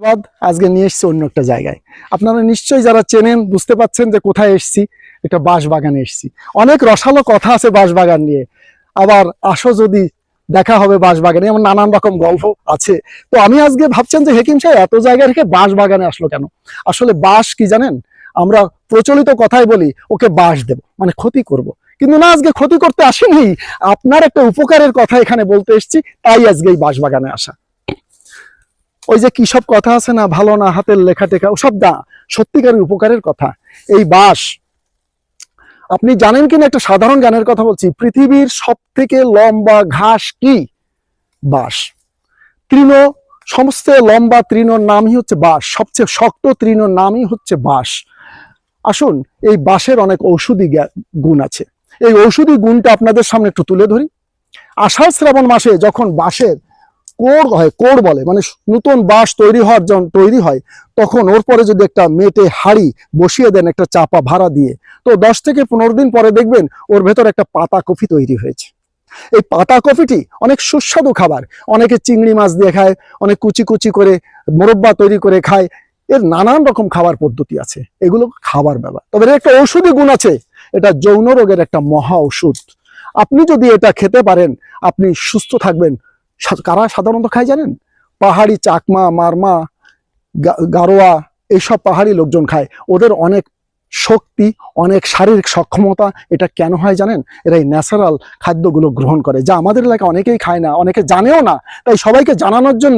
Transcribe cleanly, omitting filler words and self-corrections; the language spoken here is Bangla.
ধন্যবাদ। আজকে নিয়ে এসেছি অন্য একটা জায়গায়। আপনারা নিশ্চয়ই যারা চেনেন বুঝতে পাচ্ছেন যে কোথায় এসেছি। একটা বাঁশবাগানে এসেছি। অনেক রসালো কথা আছে বাঁশবাগান নিয়ে। আবার আসো যদি দেখা হবে বাঁশবাগানে, এমন নানান রকম গল্প আছে। তো আমি আজকে ভাবছেন যে হেকিম সাহেব এত জায়গা রেখে বাঁশবাগানে আসলো কেন? আসলে বাঁশ কি জানেন? আমরা প্রচলিত কথাই বলি ওকে বাঁশ দেব মানে ক্ষতি করব, কিন্তু না, আজকে ক্ষতি করতে আসিনি, আপনার একটা উপকারের কথা এখানে বলতে এসেছি। তাই আজকে এই বাঁশবাগানে আসা। ওই যে কি সব কথা আছে না, ভালো না হাতের লেখা টেখা, ওসব না, সত্যিকারের উপকারের কথা। এই বাঁশ, আপনি জানেন কিনা একটা সাধারণ জ্ঞানের কথা বলছি, পৃথিবীর সব থেকে লম্বা ঘাস কি? বাঁশ। তৃণ, সমস্ত লম্বা তৃণর নামই হচ্ছে বাঁশ, সবচেয়ে শক্ত তৃণর নামই হচ্ছে বাঁশ। আসুন, এই বাঁশের অনেক ঔষধি গুণ আছে। এই ঔষধি গুণটা আপনাদের সামনে একটু তুলে ধরি। আষাঢ় শ্রাবণ মাসে যখন বাঁশের কোড় হয়, কোড় বলে, মানে নতুন বাঁশ তৈরি হয়, তখন ওর পরে যদি একটা মেটে হাড়ি বসিয়ে দেন একটা চাপা ভাড়া দিয়ে, তো 10 থেকে 15 দিন পরে দেখবেন ওর ভেতর একটা পাতা কফি তৈরি হয়েছে। এই পাতা কফিটি অনেক সুস্বাদু খাবার। অনেকে চিংড়ি মাছ দিয়ে খায়, অনেক কুচি কুচি করে মোরব্বা তৈরি করে খায়। এর নানান রকম খাবার পদ্ধতি আছে, এগুলো খাবার ব্যাপার। তবে এর একটা ঔষধি গুণ আছে, এটা যৌন রোগের একটা মহা ওষুধ। আপনি যদি এটা খেতে পারেন আপনি সুস্থ থাকবেন। কারা সাধারণত খায় জানেন? পাহাড়ি, চাকমা, মারমা, গারোয়া, এইসব পাহাড়ি লোকজন খায়। ওদের অনেক শক্তি, অনেক শারীরিক সক্ষমতা। এটা কেন হয় জানেন? এরা এই ন্যাচারাল খাদ্যগুলো গ্রহণ করে, যা আমাদের এলাকায় অনেকেই খায় না, অনেকে জানেও না। তাই সবাইকে জানানোর জন্য